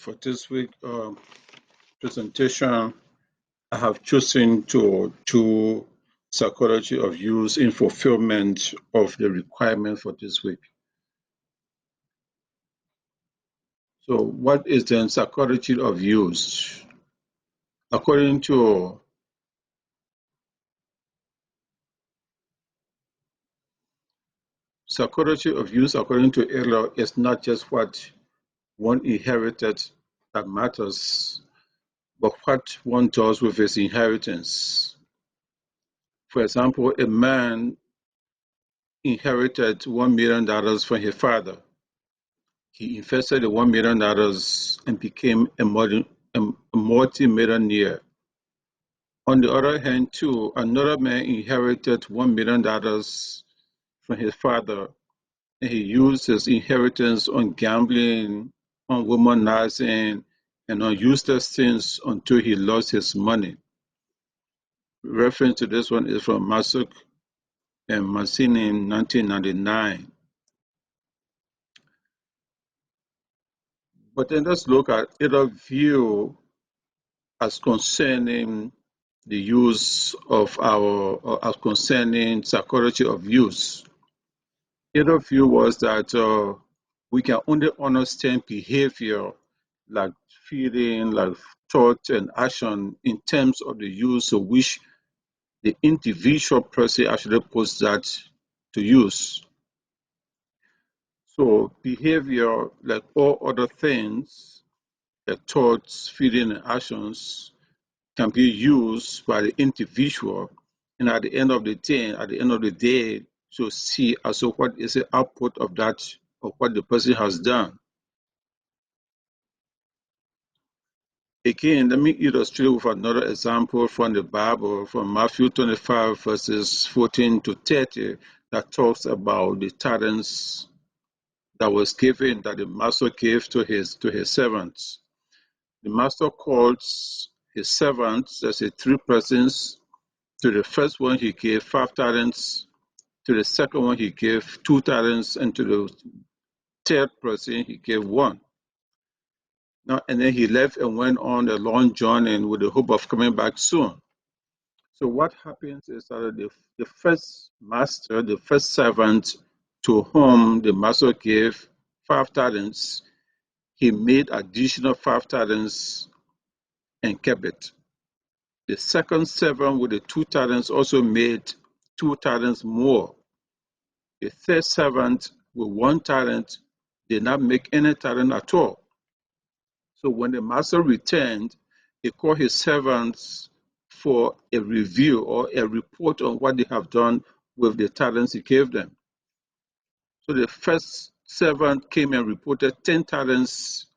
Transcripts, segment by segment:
For this week presentation, I have chosen to do psychology of use in fulfillment of the requirement for this week. So what is then psychology of use? According to psychology of use, according to Adler, is not just what one inherited that matters, but what one does with his inheritance. For example, a man inherited $1 million from his father. He invested the $1 million and became a multi-millionaire. On the other hand, too, another man inherited $1 million from his father, and he used his inheritance on gambling, on womanizing, and on useless things until he lost his money. Reference to this one is from Masuk and Mancini in 1999. But then let's look at either view as concerning the use of as concerning psychology of use. Either view was that we can only understand behavior like feeling, like thought and action in terms of the use of which the individual person actually puts that to use. So behavior, like all other things, like thoughts, feeling, and actions, can be used by the individual, and at the end of the day, to see also what is the output of that, of what the person has done. Again, let me illustrate with another example from the Bible, from Matthew 25, verses 14 to 30, that talks about the talents that was given, that the master gave to his servants. The master calls his servants, there's three persons. To the first one, he gave 5 talents. To the second one, he gave 2 talents. And to the third person, he gave 1. Now, and then he left and went on a long journey with the hope of coming back soon. So what happens is that the first master, the first servant to whom the master gave 5 talents, he made additional 5 talents and kept it. The second servant with the 2 talents also made 2 talents more. The third servant with 1 talent did not make any talent at all. So when the master returned, he called his servants for a review or a report on what they have done with the talents he gave them. So the first servant came and reported 10 talents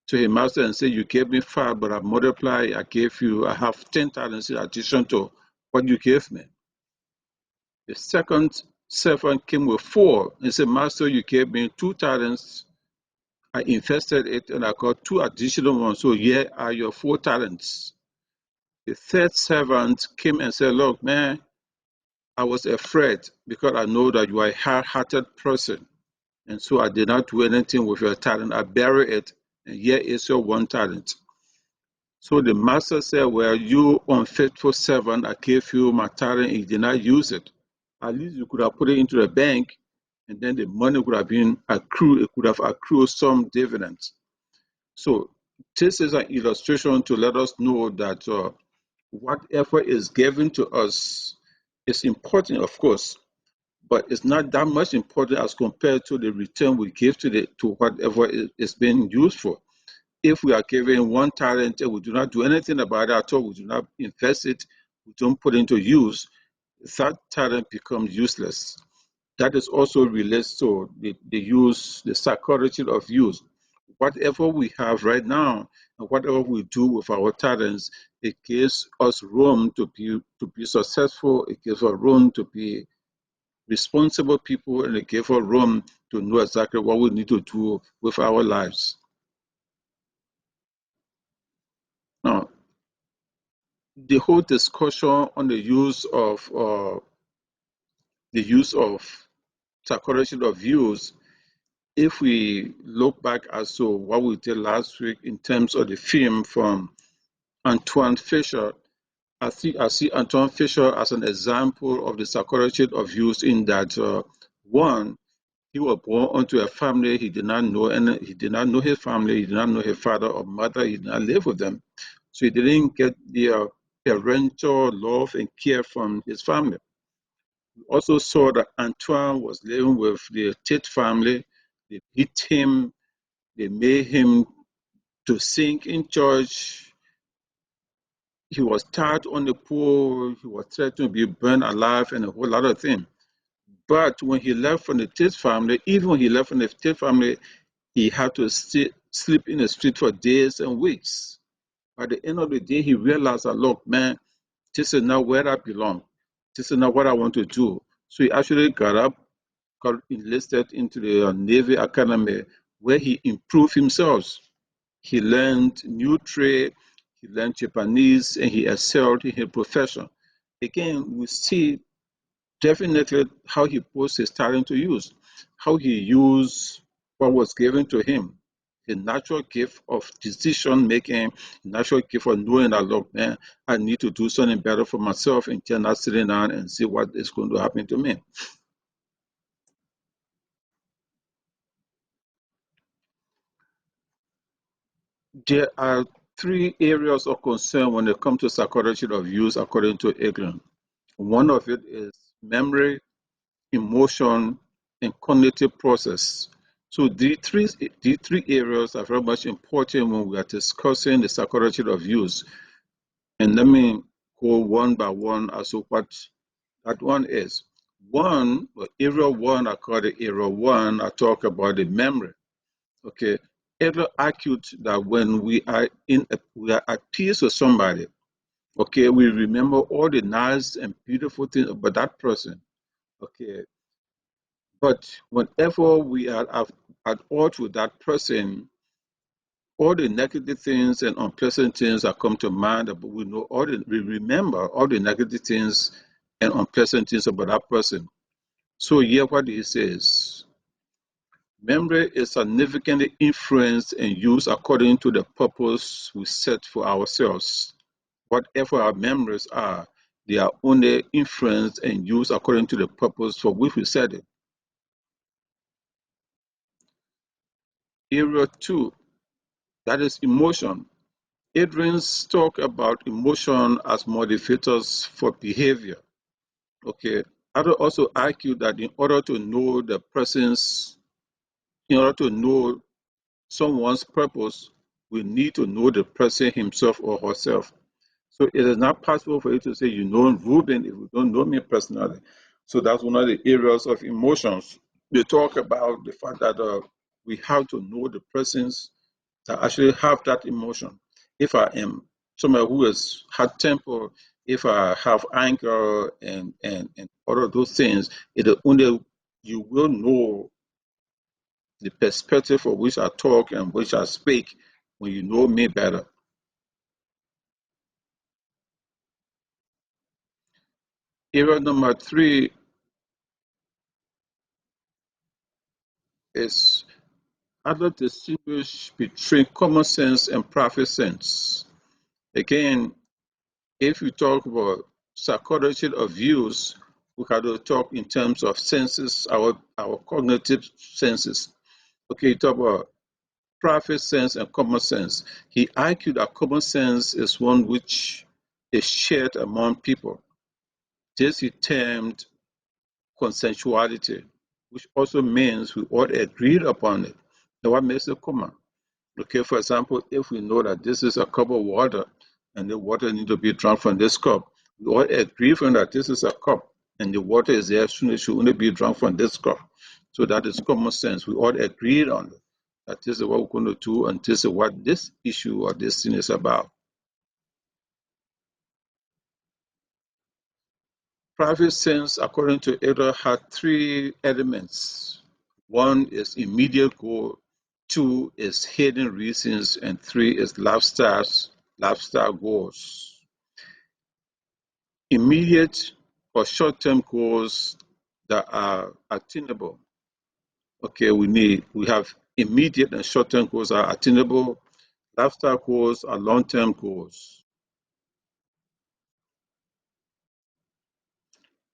to his master and said, "You gave me 5, but I multiplied, I have 10 talents in addition to what you gave me." The second servant came with 4 and said, "Master, you gave me 2 talents. I invested it and I got 2 additional ones. So here are your 4 talents." The third servant came and said, "Look, man, I was afraid because I know that you are a hard-hearted person. And so I did not do anything with your talent. I buried it, and here is your 1 talent." So the master said, "Well, you unfaithful servant, I gave you my talent and you did not use it. At least you could have put it into the bank, and then the money would have been accrued. It could have accrued some dividends." So this is an illustration to let us know that whatever is given to us is important, of course, but it's not that much important as compared to the return we give to whatever is being used for. If we are given 1 talent and we do not do anything about it at all, we do not invest it, we don't put it into use, that talent becomes useless. That is also relates to the psychology of use. Whatever we have right now and whatever we do with our talents, it gives us room to be successful. It gives us room to be responsible people, and it gives us room to know exactly what we need to do with our lives. Now, the whole discussion on the use of psychology of use if we look back as to what we did last week in terms of the film from Antoine Fisher, I see Antoine Fisher as an example of the psychology of youth in that one, he was born into a family he did not know, and he did not know his family, he did not know his father or mother, he did not live with them. So he didn't get the parental love and care from his family. We also saw that Antoine was living with the Tate family. They beat him, they made him to sing in church. He was tied on the pole, he was threatened to be burned alive, and a whole lot of things. But when he left from the Tate family, even when he left from the Tate family, he had to sleep in the street for days and weeks. By the end of the day, he realized that, look, man, this is not where I belong. This is not what I want to do. So he actually got up, got enlisted into the Navy Academy, where he improved himself. He learned new trade, he learned Japanese, and he excelled in his profession. Again, we see definitely how he puts his talent to use, how he used what was given to him, the natural gift of decision making, natural gift of knowing that, look, man, I need to do something better for myself instead of not sitting down and see what is going to happen to me. There are three areas of concern when it comes to psychology of use, according to Adlerian. One of it is memory, emotion, and cognitive process. So the three areas are very much important when we are discussing the psychology of use. And let me go one by one as to what that one is. One, area one, I call it area one, I talk about the memory. Okay. Adler argued that when we are at peace with somebody, okay, we remember all the nice and beautiful things about that person. Okay, but whenever we are at odds with that person, all the negative things and unpleasant things that come to mind, but we remember all the negative things and unpleasant things about that person. So here what he says, memory is significantly influenced and used according to the purpose we set for ourselves. Whatever our memories are, they are only influenced and used according to the purpose for which we set it. Area two, that is emotion. Adrian's talk about emotion as motivators for behavior. Okay. I would also argue that in order to know someone's purpose, we need to know the person himself or herself. So it is not possible for you to say you know Ruben if you don't know me personally. So that's one of the areas of emotions. They talk about the fact that we have to know the persons that actually have that emotion. If I am somebody who is hot temper, if I have anger and all of those things, it is only you will know the perspective for which I talk and which I speak when you know me better. Area number three is how to distinguish between common sense and private sense. Again, if you talk about psychology of views, we have to talk in terms of senses, our cognitive senses. Okay, you talk about private sense and common sense. He argued that common sense is one which is shared among people. This he termed consensuality, which also means we all agreed upon it. Now, what makes it common? Okay, for example, if we know that this is a cup of water and the water needs to be drunk from this cup, we all agree from that this is a cup and the water is there, soon it should only be drunk from this cup. So that is common sense. We all agreed on it, that this is what we're going to do and this is what this issue or this thing is about. Private sense, according to Ada, had three elements. One is immediate goal, two is hidden reasons, and three is lifestyle goals. Immediate or short-term goals that are attainable. Okay, we have immediate and short-term goals are attainable, lifestyle goals are long-term goals.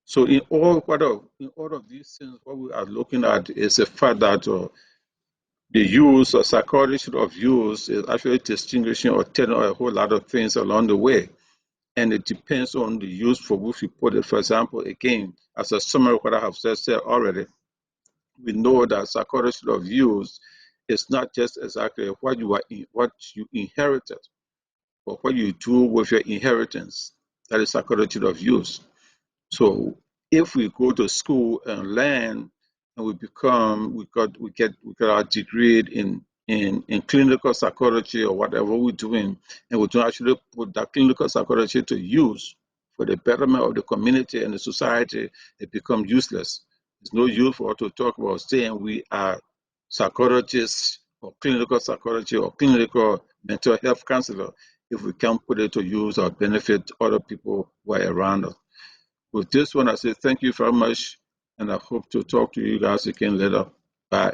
So in all of these things, what we are looking at is the fact that the use or psychology of use is actually distinguishing or telling a whole lot of things along the way. And it depends on the use for which we put it. For example, again, as a summary of what I have just said already, we know that psychology of use is not just exactly what you inherited, but what you do with your inheritance. That is psychology of use. So if we go to school and learn, and we get our degree in clinical psychology or whatever we're doing, and we don't actually put that clinical psychology to use for the betterment of the community and the society, it becomes useless. There's no use for us to talk about saying we are psychologists or clinical psychology or clinical mental health counselor if we can't put it to use or benefit other people who are around us. With this one, I say thank you very much, and I hope to talk to you guys again later. Bye.